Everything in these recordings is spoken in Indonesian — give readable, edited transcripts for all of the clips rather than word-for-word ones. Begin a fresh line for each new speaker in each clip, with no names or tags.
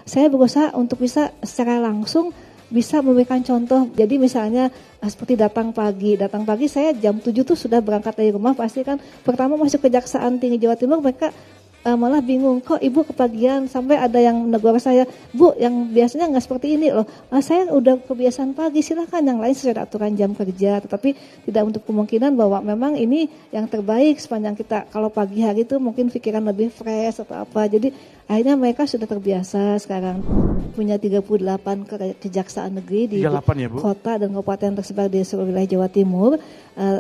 Saya berusaha untuk bisa secara langsung bisa memberikan contoh. Jadi misalnya seperti datang pagi saya jam 7 tuh sudah berangkat dari rumah, pasti kan pertama masuk Kejaksaan Tinggi Jawa Timur mereka malah bingung, kok ibu kepagian, sampai ada yang menegur saya, bu yang biasanya nggak seperti ini loh, saya udah kebiasaan pagi, silakan yang lain sesuai aturan jam kerja, tetapi tidak untuk kemungkinan bahwa memang ini yang terbaik sepanjang kita, kalau pagi hari itu mungkin pikiran lebih fresh atau apa, jadi akhirnya mereka sudah terbiasa sekarang. Punya 38 kejaksaan negeri di ya, kota dan kabupaten tersebar di seluruh wilayah Jawa Timur.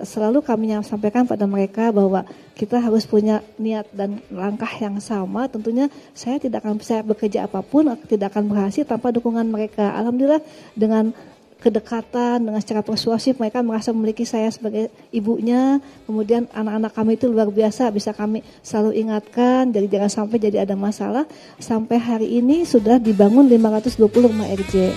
Selalu kami sampaikan pada mereka bahwa kita harus punya niat dan langkah yang sama. Tentunya saya tidak akan bisa bekerja apapun, tidak akan berhasil tanpa dukungan mereka. Alhamdulillah dengan kedekatan, dengan secara persuasif mereka merasa memiliki saya sebagai ibunya. Kemudian anak-anak kami itu luar biasa, bisa kami selalu ingatkan, jadi jangan sampai jadi ada masalah. Sampai hari ini sudah dibangun 520 rumah RJ.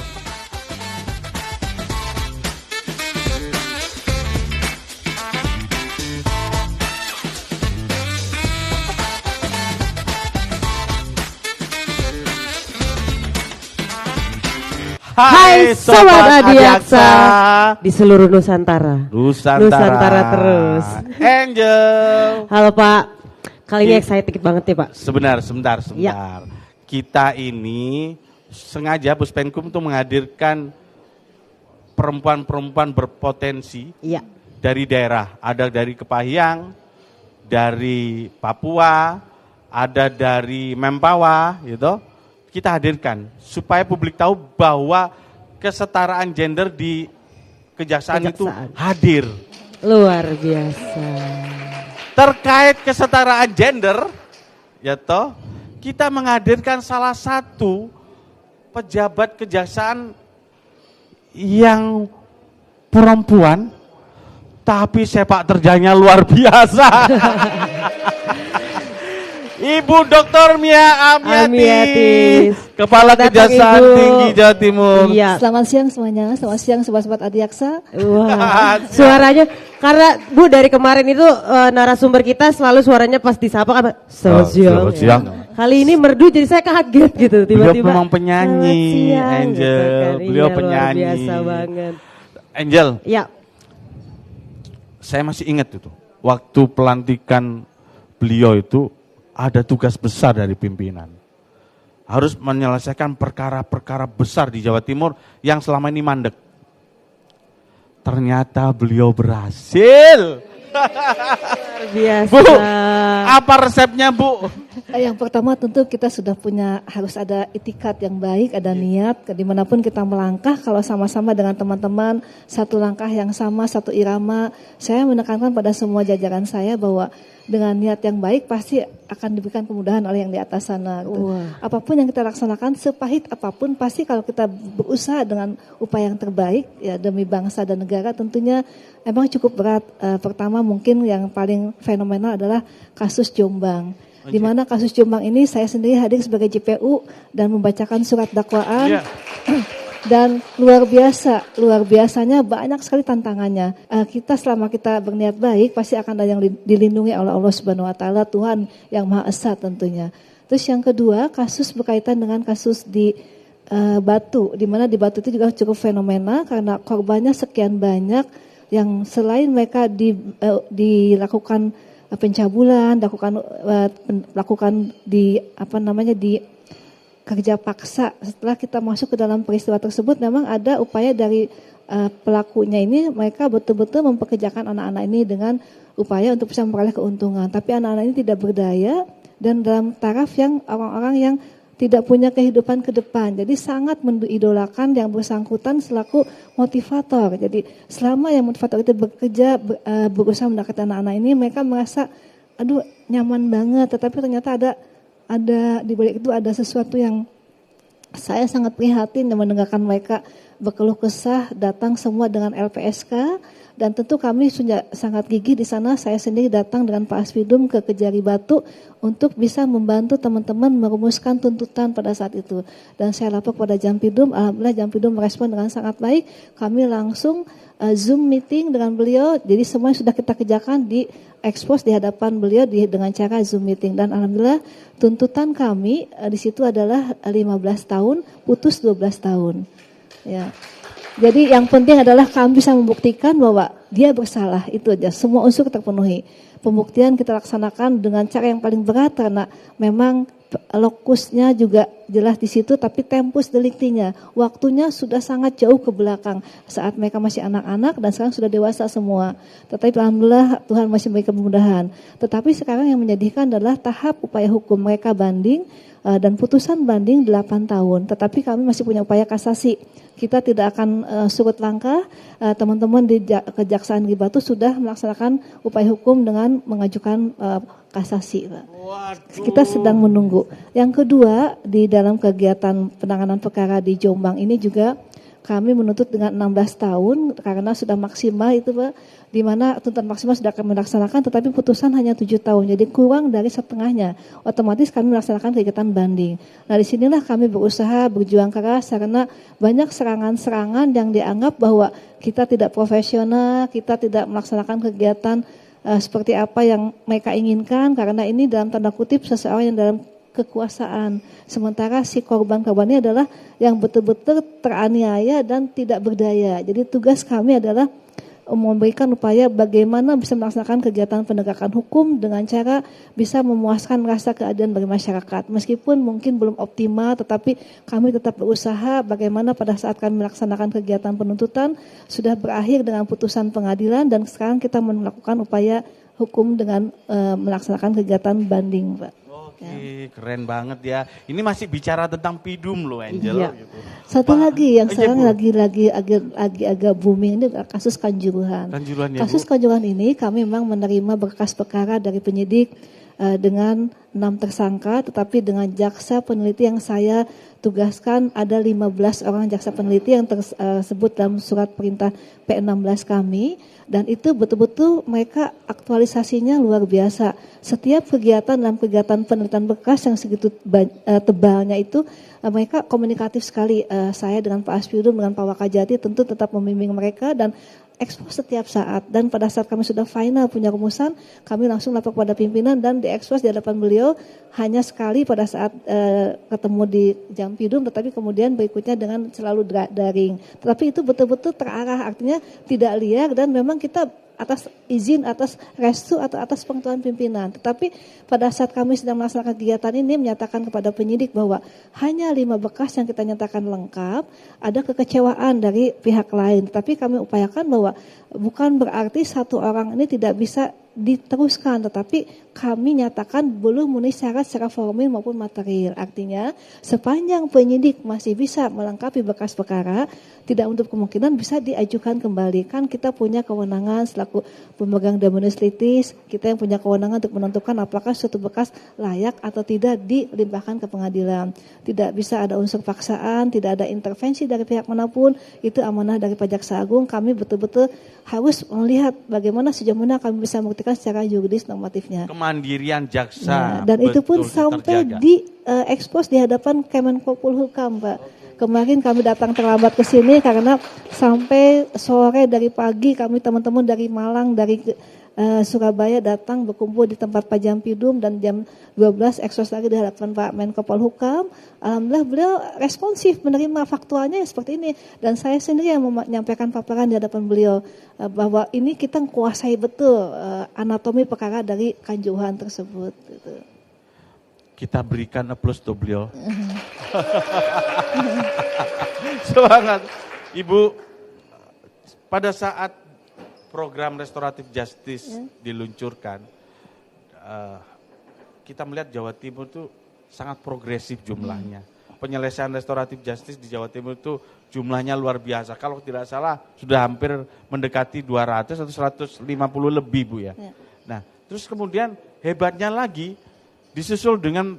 Hai Sobat Adiaksa di seluruh Nusantara.
Nusantara
terus.
Angel.
Halo Pak, kali ini excited banget ya Pak.
Sebentar.
Ya.
Kita ini sengaja Puspenkum untuk menghadirkan perempuan-perempuan berpotensi dari daerah. Ada dari Kepahyang, dari Papua, ada dari Mempawah gitu. Kita hadirkan supaya publik tahu bahwa kesetaraan gender di kejaksaan itu hadir.
Luar biasa.
Terkait kesetaraan gender, ya toh, kita menghadirkan salah satu pejabat kejaksaan yang perempuan, tapi sepak terjangnya luar biasa. Ibu Dr. Mia Amiati, Kepala Kejaksaan Tinggi Jawa Timur.
Iya. Selamat siang semuanya, selamat siang sobat-sobat Adiaksa.
Wah, suaranya, karena Bu dari kemarin itu narasumber kita selalu suaranya pas disapa kan, selamat siang. Kali ini merdu jadi saya kaget gitu tiba-tiba.
Beliau memang penyanyi, Angel.
Gitu kan.
Beliau
iya,
penyanyi.
Luar biasa banget.
Angel.
Ya.
Saya masih ingat itu, waktu pelantikan beliau itu ada tugas besar dari pimpinan. Harus menyelesaikan perkara-perkara besar di Jawa Timur yang selama ini mandek. Ternyata beliau berhasil.
Luar biasa.
Bu, apa resepnya Bu?
Yang pertama tentu kita sudah harus ada itikat yang baik, ada niat, dimanapun kita melangkah, kalau sama-sama dengan teman-teman, satu langkah yang sama, satu irama. Saya menekankan pada semua jajaran saya bahwa dengan niat yang baik pasti akan diberikan kemudahan oleh yang di atas sana. Gitu. Apapun yang kita laksanakan, sepahit apapun, pasti kalau kita berusaha dengan upaya yang terbaik ya demi bangsa dan negara, tentunya emang cukup berat. Pertama mungkin yang paling fenomenal adalah kasus Jombang. Di mana kasus Jombang ini saya sendiri hadir sebagai JPU dan membacakan surat dakwaan. Dan luar biasanya banyak sekali tantangannya. Kita selama kita berniat baik pasti akan ada yang dilindungi oleh Allah Subhanahu Wa Taala, Tuhan yang Maha Esa tentunya. Terus yang kedua kasus berkaitan dengan kasus di Batu, di mana di Batu itu juga cukup fenomena karena korbannya sekian banyak yang selain mereka dilakukan pencabulan, lakukan di kerja paksa. Setelah kita masuk ke dalam peristiwa tersebut, memang ada upaya dari pelakunya ini, mereka betul-betul mempekerjakan anak-anak ini dengan upaya untuk bisa memperoleh keuntungan. Tapi anak-anak ini tidak berdaya dan dalam taraf yang orang-orang yang tidak punya kehidupan ke depan. Jadi sangat mengidolakan yang bersangkutan selaku motivator. Jadi selama yang motivator itu bekerja, berusaha mendekati anak-anak ini, mereka merasa, aduh nyaman banget. Tetapi ternyata ada di balik itu ada sesuatu yang saya sangat prihatin dan mendengarkan mereka berkeluh kesah, datang semua dengan LPSK, Dan tentu kami sudah sangat gigih di sana. Saya sendiri datang dengan Pak Aspidum ke Kejari Batu untuk bisa membantu teman-teman merumuskan tuntutan pada saat itu. Dan saya lapor kepada Jampidum, alhamdulillah Jampidum merespon dengan sangat baik. Kami langsung Zoom meeting dengan beliau, jadi semua sudah kita kerjakan di expose di hadapan beliau dengan cara Zoom meeting. Dan alhamdulillah tuntutan kami di situ adalah 15 tahun, putus 12 tahun. Ya. Jadi yang penting adalah kami bisa membuktikan bahwa dia bersalah, itu aja. Semua unsur terpenuhi. Pembuktian kita laksanakan dengan cara yang paling berat karena memang lokusnya juga jelas di situ, tapi tempus deliktinya, waktunya sudah sangat jauh ke belakang saat mereka masih anak-anak dan sekarang sudah dewasa semua. Tetapi alhamdulillah Tuhan masih memberi kemudahan. Tetapi sekarang yang menyedihkan adalah tahap upaya hukum mereka banding dan putusan banding 8 tahun. Tetapi kami masih punya upaya kasasi. Kita tidak akan surut langkah. Teman-teman di Kejaksaan Negeri Batu sudah melaksanakan upaya hukum dengan mengajukan kasasi. Kita sedang menunggu. Yang kedua, di dalam kegiatan penanganan perkara di Jombang ini juga kami menuntut dengan 16 tahun karena sudah maksimal itu Pak, di mana tuntutan maksimal sudah kami laksanakan tetapi putusan hanya 7 tahun, jadi kurang dari setengahnya. Otomatis kami melaksanakan kegiatan banding. Nah disinilah kami berusaha berjuang keras karena banyak serangan-serangan yang dianggap bahwa kita tidak profesional, kita tidak melaksanakan kegiatan seperti apa yang mereka inginkan karena ini dalam tanda kutip seseorang yang dalam kekuasaan. Sementara si korban-korban ini adalah yang betul-betul teraniaya dan tidak berdaya. Jadi tugas kami adalah memberikan upaya bagaimana bisa melaksanakan kegiatan penegakan hukum dengan cara bisa memuaskan rasa keadilan bagi masyarakat. Meskipun mungkin belum optimal, tetapi kami tetap berusaha bagaimana pada saat kami melaksanakan kegiatan penuntutan sudah berakhir dengan putusan pengadilan dan sekarang kita melakukan upaya hukum dengan melaksanakan kegiatan banding, Pak.
Oke, keren banget ya. Ini masih bicara tentang Pidum loh, Angel.
Iya.
Gitu.
Satu lagi yang sekarang lagi agak booming ini kasus Kanjuruhan. Kasus Kanjuruhan ini kami memang menerima berkas perkara dari penyidik dengan 6 tersangka, tetapi dengan jaksa peneliti yang saya tugaskan ada 15 orang jaksa peneliti yang tersebut dalam surat perintah P16 kami. Dan itu betul-betul mereka aktualisasinya luar biasa. Setiap kegiatan dalam kegiatan penelitian berkas yang segitu tebalnya itu mereka komunikatif sekali. Saya dengan Pak Aspidum, dengan Pak Wakajati tentu tetap membimbing mereka dan ekspos setiap saat. Dan pada saat kami sudah final punya rumusan, kami langsung lapor kepada pimpinan dan diekspos di hadapan beliau hanya sekali pada saat ketemu di Jampidum, tetapi kemudian berikutnya dengan selalu daring. Tetapi itu betul-betul terarah, artinya tidak liar dan memang kita atas izin, atas restu atau atas pengetahuan pimpinan. Tetapi pada saat kami sedang melaksanakan kegiatan ini menyatakan kepada penyidik bahwa hanya 5 berkas yang kita nyatakan lengkap, ada kekecewaan dari pihak lain. Tetapi kami upayakan bahwa bukan berarti satu orang ini tidak bisa diteruskan, tetapi kami nyatakan belum memenuhi syarat secara formil maupun material. Artinya sepanjang penyidik masih bisa melengkapi berkas perkara, tidak untuk kemungkinan bisa diajukan kembali. Kan kita punya kewenangan selaku pemegang dominus litis, kita yang punya kewenangan untuk menentukan apakah suatu berkas layak atau tidak dilimpahkan ke pengadilan. Tidak bisa ada unsur paksaan, tidak ada intervensi dari pihak manapun, itu amanah dari Pak Jaksa Agung. Kami betul-betul harus melihat bagaimana sejauh mana kami bisa membuktikan secara yuridis normatifnya.
Kemandirian jaksa.
Dan itu pun sampai diekspos di hadapan Kemenko Polhukam, Pak. Kemarin kami datang terlambat ke sini karena sampai sore dari pagi kami teman-teman dari Malang, dari Surabaya datang berkumpul di tempat Pak Jampidum dan jam 12 ekspos lagi di hadapan Pak Menko Polhukam. Alhamdulillah beliau responsif menerima faktualnya seperti ini dan saya sendiri yang menyampaikan paparan di hadapan beliau bahwa ini kita kuasai betul anatomi perkara dari Kanjuruhan tersebut. Gitu.
Kita berikan aplaus untuk beliau. Semangat. Ibu, pada saat program restoratif justice diluncurkan, kita melihat Jawa Timur itu sangat progresif jumlahnya. Penyelesaian restoratif justice di Jawa Timur itu jumlahnya luar biasa. Kalau tidak salah sudah hampir mendekati 200 atau 150 lebih, Bu ya. Nah, terus kemudian hebatnya lagi disusul dengan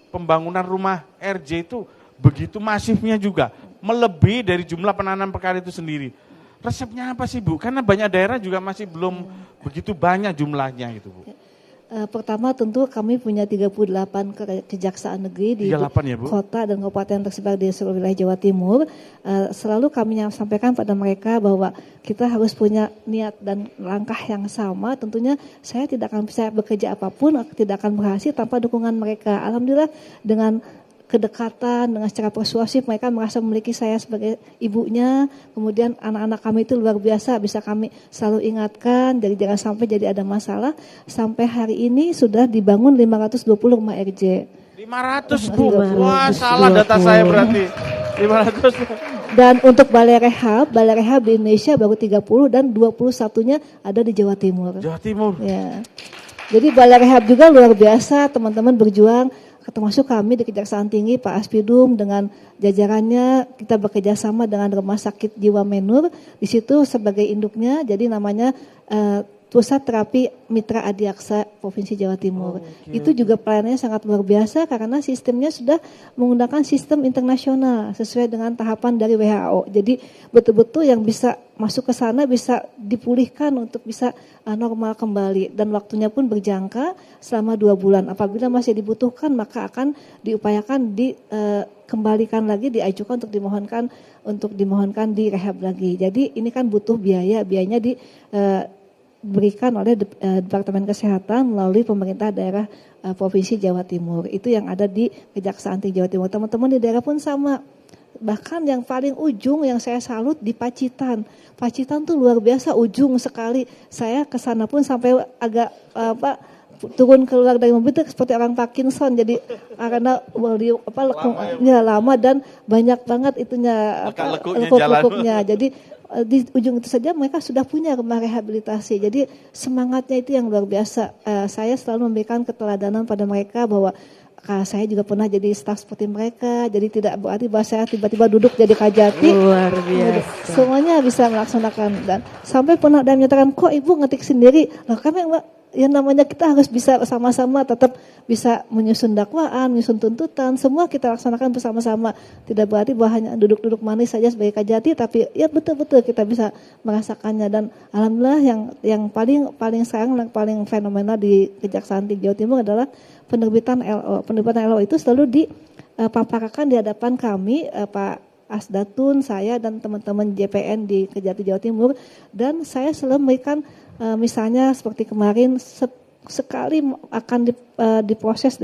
pembangunan rumah RJ itu begitu masifnya juga, melebihi dari jumlah penanganan perkara itu sendiri. Resepnya apa sih Bu? Karena banyak daerah juga masih belum begitu banyak jumlahnya gitu Bu.
Pertama tentu kami punya 38 kejaksaan negeri di
38 ya, Bu?
kota dan kabupaten tersebar di seluruh wilayah Jawa Timur. Selalu kami sampaikan pada mereka bahwa kita harus punya niat dan langkah yang sama. Tentunya saya tidak akan bisa bekerja apapun, tidak akan berhasil tanpa dukungan mereka. Alhamdulillah dengan kedekatan, dengan secara persuasif mereka merasa memiliki saya sebagai ibunya. Kemudian anak-anak kami itu luar biasa, bisa kami selalu ingatkan, jadi jangan sampai jadi ada masalah. Sampai hari ini sudah dibangun 520 rumah RJ.
500 Bu, wah salah data saya berarti. 500.
Dan untuk balai rehab di Indonesia baru 30 dan 21-nya ada di Jawa Timur.
Jawa Timur.
Ya. Jadi balai rehab juga luar biasa, teman-teman berjuang. Termasuk kami di Kejaksaan Tinggi, Pak Aspidum dengan jajarannya, kita bekerja sama dengan Rumah Sakit Jiwa Menur. Di situ sebagai induknya, jadi namanya Pusat Terapi Mitra Adiaksa Provinsi Jawa Timur. Itu juga pelayanannya sangat luar biasa karena sistemnya sudah menggunakan sistem internasional sesuai dengan tahapan dari WHO. Jadi betul-betul yang bisa masuk ke sana bisa dipulihkan untuk bisa normal kembali dan waktunya pun berjangka selama 2 bulan. Apabila masih dibutuhkan maka akan diupayakan dikembalikan lagi, diajukan untuk dimohonkan di rehab lagi. Jadi ini kan butuh biayanya diberikan oleh Departemen Kesehatan melalui pemerintah daerah Provinsi Jawa Timur. Itu yang ada di Kejaksaan Tinggi Jawa Timur. Teman-teman di daerah pun sama. Bahkan yang paling ujung yang saya salut di Pacitan. Pacitan tuh luar biasa ujung sekali. Saya ke sana pun sampai agak turun keluar dari mobil itu seperti orang Parkinson. Jadi karena lama dan banyak banget itunya lekuk-lekuknya. Jadi di ujung itu saja mereka sudah punya rumah rehabilitasi. Jadi semangatnya itu yang luar biasa. Saya selalu memberikan keteladanan pada mereka bahwa saya juga pernah jadi staf seperti mereka. Jadi tidak berarti bahwa saya tiba-tiba duduk jadi kajati.
Luar biasa.
Semuanya bisa melaksanakan dan sampai pernah ada yang menyatakan, kok ibu ngetik sendiri? Nah karena yang namanya kita harus bisa sama-sama tetap bisa menyusun dakwaan, menyusun tuntutan, semua kita laksanakan bersama-sama. Tidak berarti bahwa hanya duduk-duduk manis saja sebagai kajati, tapi ya betul-betul kita bisa merasakannya. Dan alhamdulillah yang paling sekarang yang paling fenomenal di Kejaksaan Tinggi Jawa Timur adalah penerbitan LO. Penerbitan LO itu selalu dipaparkan di hadapan kami, Pak Asdatun, saya dan teman-teman JPN di Kejati Jawa Timur, dan saya selalu memberikan misalnya seperti kemarin sekali akan diproses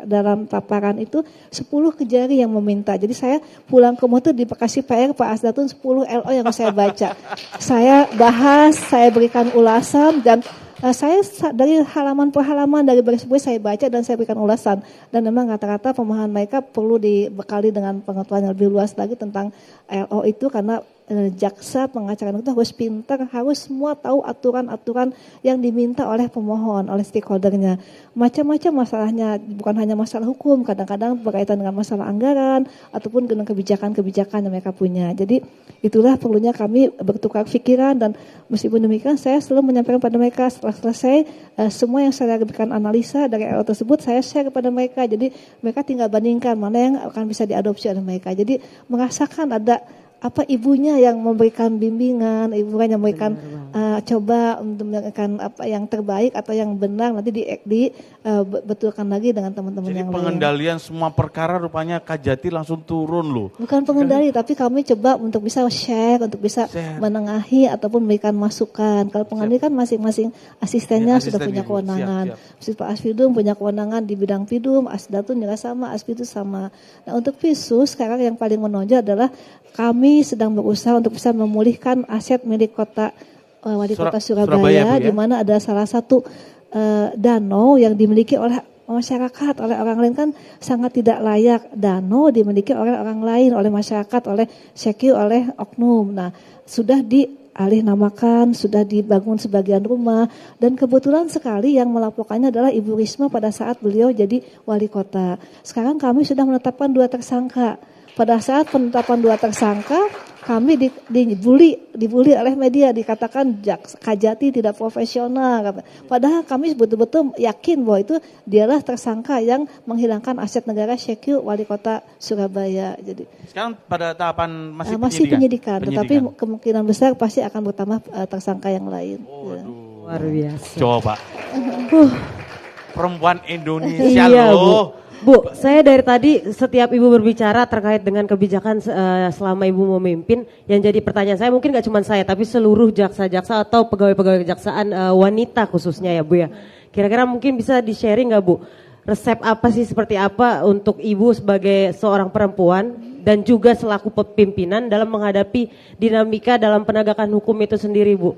dalam paparan itu 10 kejari yang meminta. Jadi saya pulang ke rumah itu dikasih PR Pak Asdatun 10 LO yang saya baca. Saya bahas, saya berikan ulasan dan saya dari halaman per halaman dari baris-baris saya baca dan saya berikan ulasan. Dan memang rata-rata pemahaman mereka perlu dibekali dengan pengetahuan yang lebih luas lagi tentang LO itu karena jaksa pengacara itu harus pintar, harus semua tahu aturan-aturan yang diminta oleh pemohon, oleh stakeholdernya. Macam-macam masalahnya, bukan hanya masalah hukum, kadang-kadang berkaitan dengan masalah anggaran ataupun dengan kebijakan-kebijakan yang mereka punya. Jadi itulah perlunya kami bertukar pikiran dan meskipun demikian saya selalu menyampaikan pada mereka setelah selesai semua yang saya berikan analisa dari LO tersebut saya share kepada mereka. Jadi mereka tinggal bandingkan mana yang akan bisa diadopsi oleh mereka. Jadi merasakan ada ibunya yang memberikan bimbingan, ibunya yang memberikan coba untuk memberikan apa yang terbaik atau yang benar nanti betulkan lagi dengan teman-teman yang lain.
Jadi pengendalian semua perkara rupanya Kajati langsung turun loh.
Bukan pengendali tapi kami coba untuk bisa share, untuk bisa menengahi ataupun memberikan masukan. Kalau pengendali kan masing-masing asistennya sudah punya kewenangan. Pak Asfidum punya kewenangan di bidang Pidum, Asdatun juga sama, Aspidum sama. Nah untuk Visus sekarang yang paling menonjol adalah kami sedang berusaha untuk bisa memulihkan aset milik Wali Kota Surabaya di mana ada salah satu danau yang dimiliki oleh masyarakat, oleh orang lain kan sangat tidak layak. Danau dimiliki oleh orang lain, oleh masyarakat, oleh SEKI, oleh oknum. Nah, sudah dialih namakan, sudah dibangun sebagian rumah dan kebetulan sekali yang melaporkannya adalah Ibu Risma pada saat beliau jadi wali kota. Sekarang kami sudah menetapkan 2 tersangka. Pada saat penetapan 2 tersangka, kami dibully oleh media, dikatakan Kajati tidak profesional. Padahal kami betul-betul yakin bahwa itu dialah tersangka yang menghilangkan aset negara Syekh Wali Kota Surabaya. Jadi
sekarang pada tahapan
masih penyidikan, tetapi kemungkinan besar pasti akan bertambah tersangka yang lain.
Luar biasa.
Coba. Perempuan Indonesia
iya,
loh.
Bu, saya dari tadi setiap Ibu berbicara terkait dengan kebijakan selama Ibu memimpin, yang jadi pertanyaan saya mungkin gak cuma saya, tapi seluruh jaksa-jaksa atau pegawai-pegawai kejaksaan wanita khususnya ya Bu ya. Kira-kira mungkin bisa di-sharing gak Bu? Resep apa sih, seperti apa untuk Ibu sebagai seorang perempuan dan juga selaku pimpinan dalam menghadapi dinamika dalam penegakan hukum itu sendiri Bu?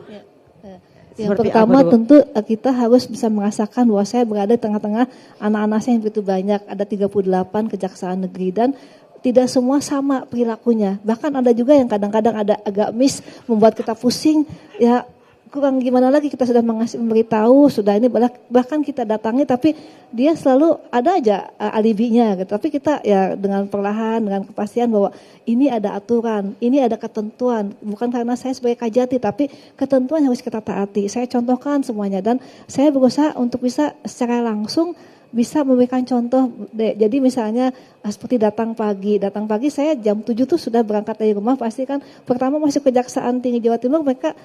Yang pertama tentu kita harus bisa merasakan bahwa saya berada di tengah-tengah anak-anak saya yang begitu banyak, ada 38 kejaksaan negeri dan tidak semua sama perilakunya. Bahkan ada juga yang kadang-kadang ada agak miss, membuat kita pusing, ya kurang gimana lagi, kita sudah memberitahu, sudah ini bahkan kita datangi tapi dia selalu ada aja alibinya gitu. Tapi kita ya dengan perlahan, dengan kepastian bahwa ini ada aturan, ini ada ketentuan, bukan karena saya sebagai Kajati tapi ketentuan yang harus kita taati. Saya contohkan semuanya dan saya berusaha untuk bisa secara langsung bisa memberikan contoh. Jadi misalnya seperti datang pagi saya jam 7 tuh sudah berangkat dari rumah, pasti kan pertama masuk Kejaksaan Tinggi Jawa Timur mereka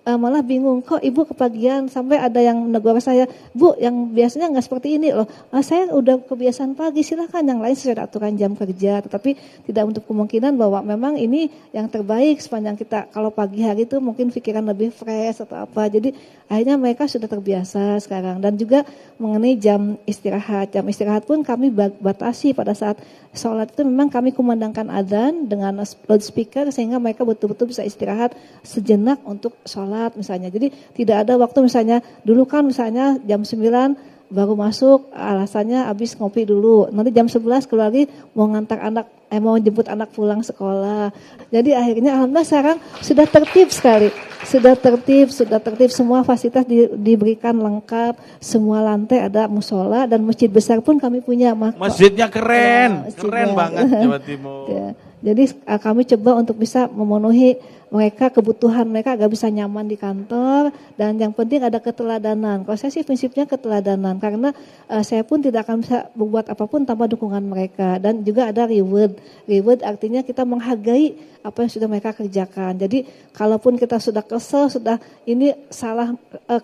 malah bingung, kok Ibu kepagian, sampai ada yang menegur saya, Bu yang biasanya nggak seperti ini loh, saya udah kebiasaan pagi, silakan yang lain sesuai aturan jam kerja, tetapi tidak untuk kemungkinan bahwa memang ini yang terbaik sepanjang kita, kalau pagi hari itu mungkin pikiran lebih fresh atau apa, jadi akhirnya mereka sudah terbiasa sekarang. Dan juga mengenai jam istirahat pun kami batasi pada saat sholat itu memang kami kumandangkan adzan dengan loudspeaker sehingga mereka betul-betul bisa istirahat sejenak untuk sholat misalnya. Jadi tidak ada waktu misalnya dulu kan misalnya jam 9 baru masuk, alasannya habis ngopi dulu. Nanti jam 11 keluar lagi mau ngantar anak, mau jemput anak pulang sekolah. Jadi akhirnya alhamdulillah sekarang sudah tertib sekali. Sudah tertib semua fasilitas diberikan lengkap, semua lantai ada musola dan masjid besar pun kami punya.
Masjidnya keren, keren banget Jawa Timur.
Ya. Jadi kami coba untuk bisa memenuhi mereka, kebutuhan mereka agar bisa nyaman di kantor, dan yang penting ada keteladanan. Kalau saya sih prinsipnya keteladanan, karena saya pun tidak akan bisa berbuat apapun tanpa dukungan mereka, dan juga ada reward artinya kita menghargai apa yang sudah mereka kerjakan. Jadi kalaupun kita sudah kesel, sudah ini salah,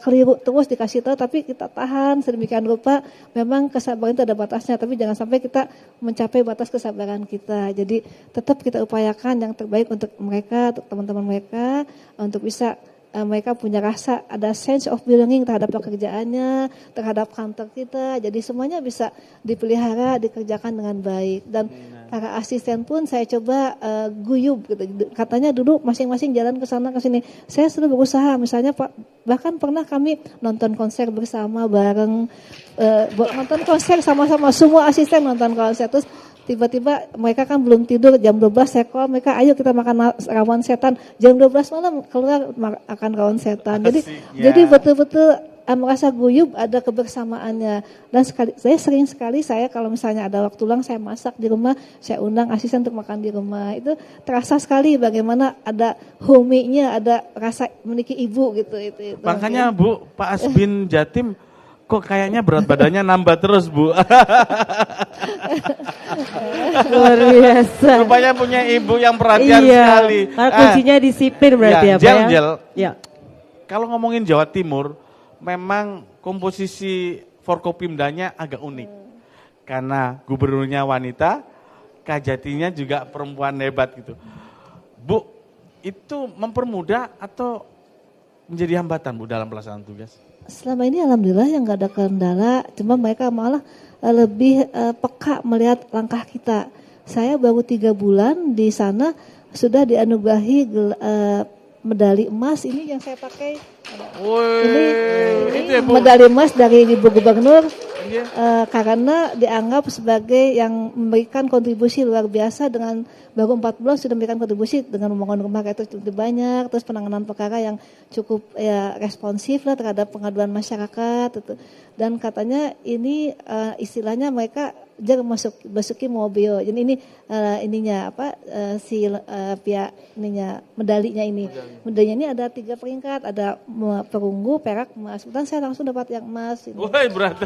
keliru terus dikasih tahu, tapi kita tahan sedemikian rupa, memang kesabaran itu ada batasnya, tapi jangan sampai kita mencapai batas kesabaran kita. Jadi tetap kita upayakan yang terbaik untuk mereka, untuk teman-teman mereka, untuk bisa mereka punya rasa, ada sense of belonging terhadap pekerjaannya, terhadap kantor kita. Jadi semuanya bisa dipelihara, dikerjakan dengan baik. Dan para asisten pun saya coba guyub gitu. Katanya dulu masing-masing jalan ke sana ke sini. Saya selalu berusaha, misalnya bahkan pernah kami nonton konser bersama bareng, nonton konser sama-sama, semua asisten nonton konser. Terus tiba-tiba mereka kan belum tidur, jam 12 saya call mereka, ayo kita makan rawon setan, jam 12 malam keluar akan rawon setan. Jadi betul-betul merasa guyub, ada kebersamaannya. Dan saya sering sekali kalau misalnya ada waktu luang saya masak di rumah, saya undang asisten untuk makan di rumah. Itu terasa sekali bagaimana ada homey-nya, ada rasa memiliki ibu gitu. Itu.
Makanya Bu, Pak Asbin Jatim kok kayaknya berat badannya nambah terus Bu.
Luar biasa.
Rupanya punya ibu yang perhatian sekali.
Karena kuncinya disiplin berarti ya Pak ya. Ya.
Kalau ngomongin Jawa Timur, memang komposisi Forkopimdanya agak unik. Karena gubernurnya wanita, Kajatinya juga perempuan hebat gitu. Bu, itu mempermudah atau menjadi hambatan Bu dalam pelaksanaan tugas?
Selama ini alhamdulillah yang gak ada kendala, cuma mereka malah lebih peka melihat langkah kita. Saya baru 3 bulan di sana sudah dianugerahi medali emas, ini yang saya pakai. Ini medali emas dari Ibu Gubernur, karena dianggap sebagai yang memberikan kontribusi luar biasa, dengan baru 4 bulan sudah memberikan kontribusi dengan membangun rumah itu cukup banyak, terus penanganan perkara yang cukup responsif lah terhadap pengaduan masyarakat itu. dan katanya ini istilahnya mereka jangan masuki mobil. Jadi ini ininya apa pihak ininya medalinya ini. Medalinya ini ada 3 peringkat, ada perunggu, perak, emas. Kemudian saya langsung dapat yang emas.
Woi, berat.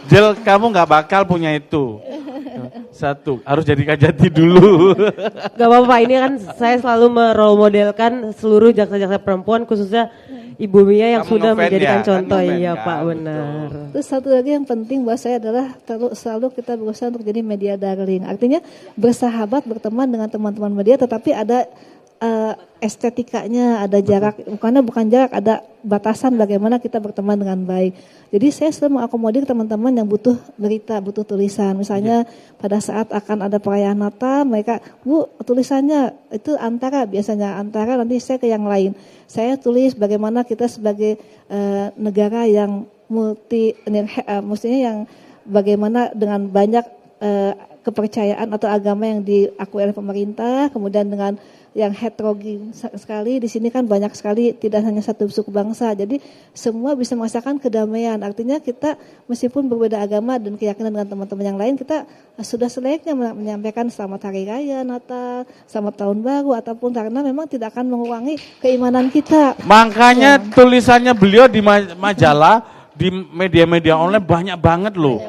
Jel, kamu nggak bakal punya itu. Satu, harus jadi Kajati dulu.
Gak apa-apa, ini kan saya selalu merole modelkan seluruh jaksa-jaksa perempuan, khususnya Ibu Mia yang
Kamu
sudah
ngefan
menjadikan
ya?
contoh.
Kan ngefan
Iya
kan?
Pak, benar.
Terus satu lagi yang penting buat saya adalah selalu kita berusaha untuk jadi media darling. Artinya bersahabat, berteman dengan teman-teman media, tetapi ada estetikanya, ada jarak, bukan jarak, ada batasan bagaimana kita berteman dengan baik. Jadi saya selalu mengakomodir teman-teman yang butuh berita, butuh tulisan. Misalnya pada saat akan ada perayaan Natal, mereka, Bu, tulisannya itu biasanya antara nanti saya ke yang lain. Saya tulis bagaimana kita sebagai negara yang maksudnya yang bagaimana dengan banyak kepercayaan atau agama yang diakui oleh pemerintah, kemudian dengan yang heterogen sekali, di sini kan banyak sekali, tidak hanya satu suku bangsa, jadi semua bisa merasakan kedamaian. Artinya kita meskipun berbeda agama dan keyakinan dengan teman-teman yang lain, kita sudah selayaknya menyampaikan selamat hari raya Natal, selamat tahun baru, ataupun karena memang tidak akan mengurangi keimanan kita.
Makanya tulisannya beliau di majalah, di media-media online banyak banget loh.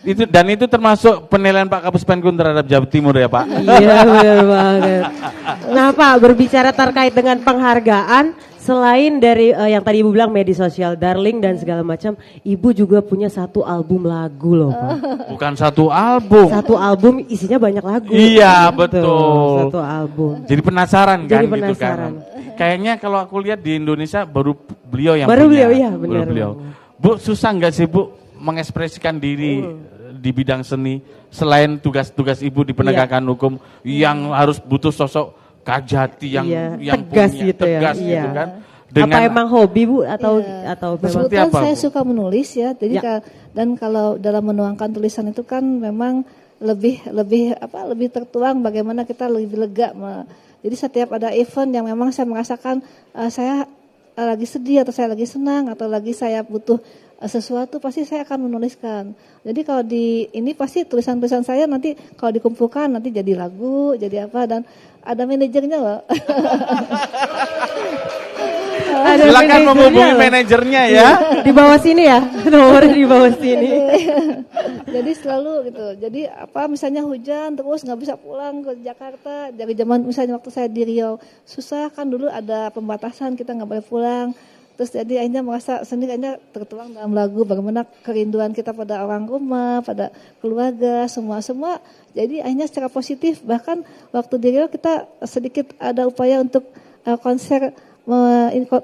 Itu termasuk penilaian Pak Kapus Penkum terhadap Jawa Timur ya Pak.
Iya benar banget. Nah Pak, berbicara terkait dengan penghargaan, selain dari yang tadi Ibu bilang media sosial, darling dan segala macam, Ibu juga punya satu album lagu loh Pak.
Bukan satu album.
Satu album isinya banyak lagu.
Iya betul.
Satu album.
Jadi penasaran kan
Jadi
gitu
penasaran.
kan. Kayaknya kalau aku lihat di Indonesia baru beliau yang
Baru
punya.
beliau, iya benar.
Baru beliau. Bu, susah nggak sih Bu mengekspresikan diri di bidang seni selain tugas-tugas Ibu di penegakan hukum yang harus butuh sosok Kajati yang
tegas
punya,
gitu
tegas
ya.
gitu kan.
Apa emang hobi Bu atau
Seperti
Kebetulan
apa,
saya
Bu?
suka menulis ya. Jadi dan kalau dalam menuangkan tulisan itu kan memang lebih tertuang bagaimana kita lebih lega. Jadi setiap ada event yang memang saya merasakan saya lagi sedih atau saya lagi senang atau lagi saya butuh sesuatu, pasti saya akan menuliskan. Jadi kalau di ini pasti tulisan-tulisan saya nanti kalau dikumpulkan nanti jadi lagu, jadi apa, dan ada manajernya loh.
Silakan menghubungi manajernya ya.
Di bawah sini ya, nomornya di bawah sini.
Jadi selalu gitu. Jadi apa misalnya hujan terus nggak bisa pulang ke Jakarta dari zaman misalnya waktu saya di Riau susah kan, dulu ada pembatasan kita nggak boleh pulang. Terus jadi akhirnya merasa sendiri, akhirnya tertuang dalam lagu bagaimana kerinduan kita pada orang rumah, pada keluarga, semua. Jadi akhirnya secara positif, bahkan waktu di Riau kita sedikit ada upaya untuk konser,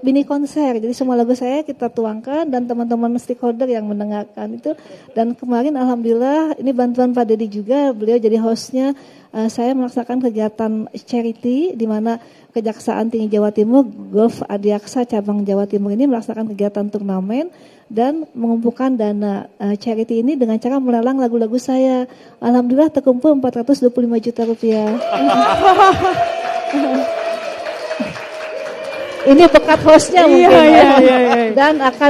mini konser. Jadi semua lagu saya kita tuangkan dan teman-teman stakeholder yang mendengarkan itu. Dan kemarin alhamdulillah ini bantuan Pak Dedi juga, beliau jadi hostnya. Saya melaksanakan kegiatan charity di mana Kejaksaan Tinggi Jawa Timur, Golf Adiaksa Cabang Jawa Timur ini melaksanakan kegiatan turnamen dan mengumpulkan dana charity ini dengan cara melelang lagu-lagu saya. Alhamdulillah terkumpul 425 juta rupiah. Ini bekat hostnya mungkin
Iya.
dan akan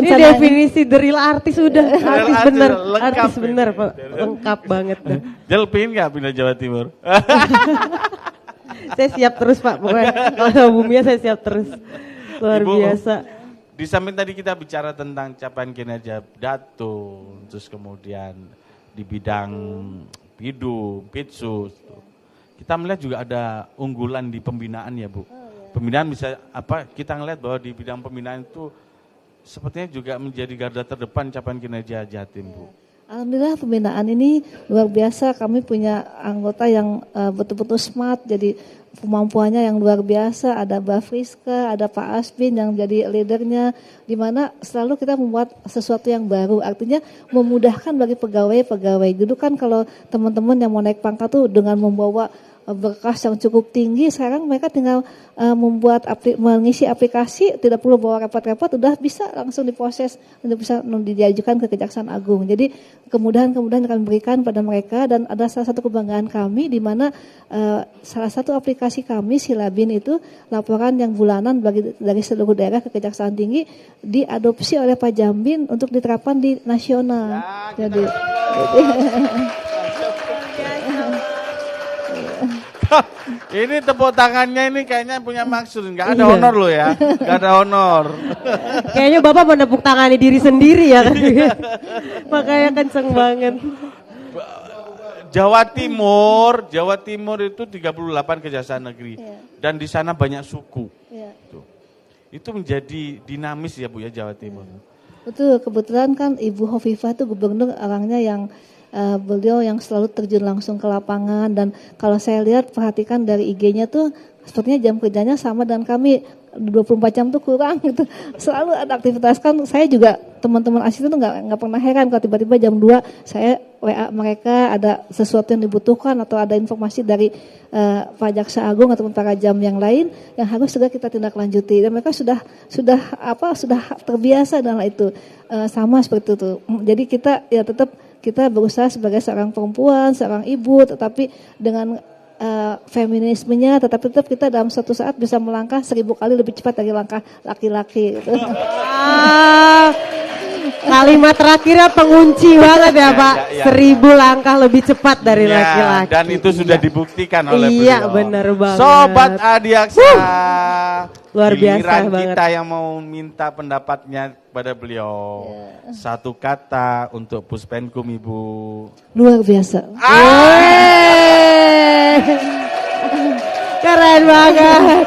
Ini definisi the real artis sudah. Artis bener, artis bener Pak. Lengkap banget.
Jel pengen nggak pindah Jawa Timur?
Saya siap terus Pak, pokoknya kalau sama Bumia saya siap terus. Luar
Ibu,
biasa.
Di samping tadi kita bicara tentang capaian kinerja Dato, terus kemudian di bidang Pitsus. Kita melihat juga ada unggulan di pembinaan ya Bu. Pembinaan bisa kita ngelihat bahwa di bidang pembinaan itu sepertinya juga menjadi garda terdepan capaian kinerja Jatim Bu.
Alhamdulillah pembinaan ini luar biasa, kami punya anggota yang betul-betul smart, jadi kemampuannya yang luar biasa, ada Mbak Friska, ada Pak Asbin yang jadi leadernya, di mana selalu kita membuat sesuatu yang baru, artinya memudahkan bagi pegawai-pegawai. Dulu kan kalau teman-teman yang mau naik pangkat tuh dengan membawa berkas yang cukup tinggi, sekarang mereka tinggal mengisi aplikasi, tidak perlu bawa repot-repot, udah bisa langsung diproses, untuk bisa diajukan ke Kejaksaan Agung. Jadi kemudahan-kemudahan kami berikan pada mereka, dan ada salah satu kebanggaan kami di mana salah satu aplikasi aplikasi kami Silabin itu laporan yang bulanan dari seluruh daerah ke Kejaksaan Tinggi diadopsi oleh Pak Jambin untuk diterapkan di nasional. Jadi
ini tepuk tangannya ini kayaknya punya maksud, nggak ada honor loh ya, nggak ada honor.
Kayaknya Bapak menepuk tangani diri sendiri ya kan? Makanya kenceng banget.
Jawa Timur itu 38 kejaksaan negeri dan di sana banyak suku. Tuh. Itu menjadi dinamis ya Bu ya Jawa Timur.
Betul, kebetulan kan Ibu Hovifah itu gubernur orangnya yang beliau yang selalu terjun langsung ke lapangan, dan kalau saya lihat perhatikan dari IG-nya tuh sepertinya jam kerjanya sama dengan kami, 24 jam tuh kurang gitu. Selalu ada aktivitas, kan saya juga teman-teman asli itu nggak pernah heran kalau tiba-tiba jam 2 saya WA mereka ada sesuatu yang dibutuhkan atau ada informasi dari Pak Jaksa Agung ataupun para jam yang lain yang harus segera kita tindak lanjuti, dan mereka sudah terbiasa dengan itu. Sama seperti itu. Jadi kita berusaha sebagai seorang perempuan, seorang ibu, tetapi dengan feminismenya, tetapi tetap kita dalam suatu saat bisa melangkah 1000 kali lebih cepat dari langkah laki-laki. Gitu.
Kalimat terakhirnya pengunci banget ya Pak. 1000 langkah lebih cepat dari laki-laki.
Dan itu sudah dibuktikan oleh beliau.
Iya benar banget.
Sobat Adiaksa,
luar biasa banget.
Kita yang mau minta pendapatnya kepada beliau. Satu kata untuk Puspenkum Ibu.
Luar biasa.
Keren banget.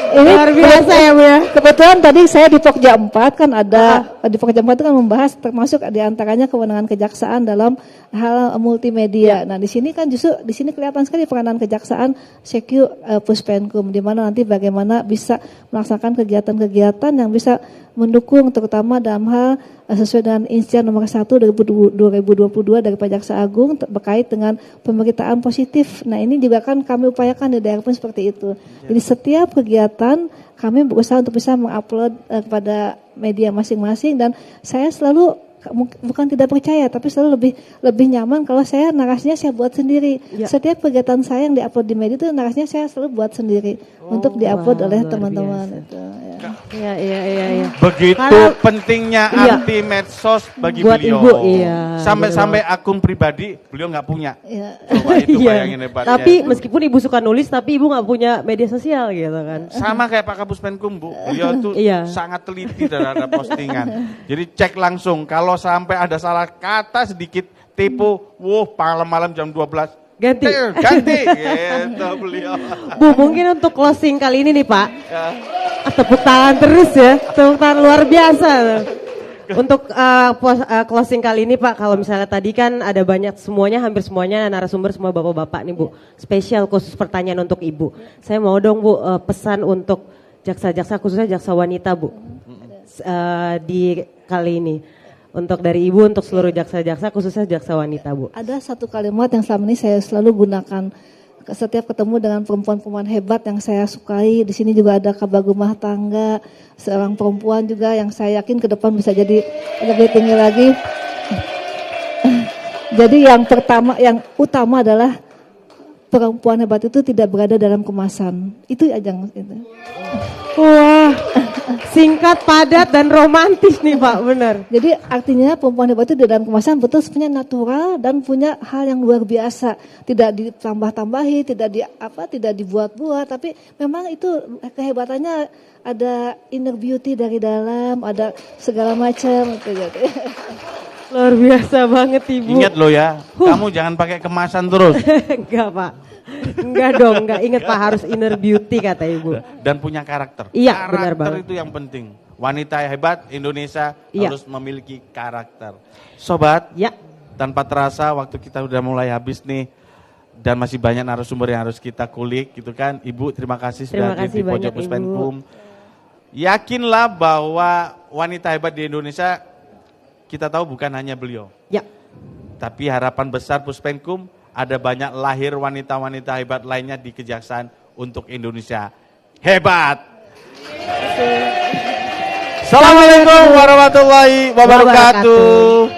Ini luar biasa ya Bu ya.
Kebetulan tadi saya di Pokja 4 kan ada di Pokja 4 itu kan membahas termasuk diantaranya kewenangan kejaksaan dalam hal multimedia. Nah di sini kan justru di sini kelihatan sekali peranan kejaksaan Sekyu Puspenkum, di mana nanti bagaimana bisa melaksanakan kegiatan-kegiatan yang bisa mendukung terutama dalam hal sesuai dengan Insian nomor 1 2022 dari Pak Jaksa Agung terkait dengan pemberitaan positif. Nah ini juga kan kami upayakan di daerah pun seperti itu. Jadi setiap kegiatan kami berusaha untuk bisa mengupload kepada media masing-masing, dan saya selalu bukan tidak percaya tapi selalu lebih nyaman kalau saya narasinya saya buat sendiri. Setiap kegiatan saya yang diupload di media itu narasinya saya selalu buat sendiri untuk diupload oleh teman-teman itu.
Iya.
Begitu pentingnya arti medsos bagi
buat
beliau.
Ibu,
Sampai akun pribadi beliau nggak punya. Coba itu bayangin hebatnya.
Tapi meskipun Ibu suka nulis tapi Ibu nggak punya media sosial gitu kan.
Sama kayak Pak Kapuspenkum Bu. Beliau tuh sangat teliti terhadap postingan. Jadi cek langsung kalau sampai ada salah kata sedikit tipu, malam-malam jam 12 ganti gitu beliau.
Bu, mungkin untuk closing kali ini nih Pak, tepuk tangan terus ya, tepuk tangan luar biasa. Untuk closing kali ini Pak, kalau misalnya tadi kan ada banyak hampir semuanya narasumber semua bapak-bapak nih Bu, spesial khusus pertanyaan untuk Ibu. Saya mau dong Bu pesan untuk jaksa-jaksa khususnya jaksa wanita Bu di kali ini. Untuk dari Ibu, untuk seluruh jaksa-jaksa, khususnya jaksa wanita Bu.
Ada satu kalimat yang selama ini saya selalu gunakan setiap ketemu dengan perempuan-perempuan hebat yang saya sukai. Di sini juga ada kabagumah tangga, seorang perempuan juga yang saya yakin ke depan bisa jadi lebih tinggi lagi. Jadi yang utama adalah perempuan hebat itu tidak berada dalam kemasan. Itu aja.
Wah, singkat, padat, dan romantis nih Pak, benar.
Jadi artinya perempuan hebat itu di dalam kemasan betul sebenarnya natural dan punya hal yang luar biasa. Tidak ditambah-tambahi, tidak dibuat-buat, tapi memang itu kehebatannya ada inner beauty dari dalam, ada segala macam.
Luar biasa banget Ibu.
Ingat loh ya, kamu jangan pakai kemasan terus.
Enggak Pak. Enggak dong, enggak ingat Pak, harus inner beauty kata Ibu.
Dan punya karakter.
Iya, benar banget.
Karakter itu yang penting. Wanita hebat Indonesia harus memiliki karakter. Sobat, tanpa terasa waktu kita udah mulai habis nih. Dan masih banyak narasumber yang harus kita kulik gitu kan. Ibu terima kasih sudah hadir di Pojok Puspenkum. Yakinlah bahwa wanita hebat di Indonesia kita tahu bukan hanya beliau. Tapi harapan besar Puspenkum ada banyak lahir wanita-wanita hebat lainnya di kejaksaan untuk Indonesia hebat. Assalamualaikum warahmatullahi wabarakatuh.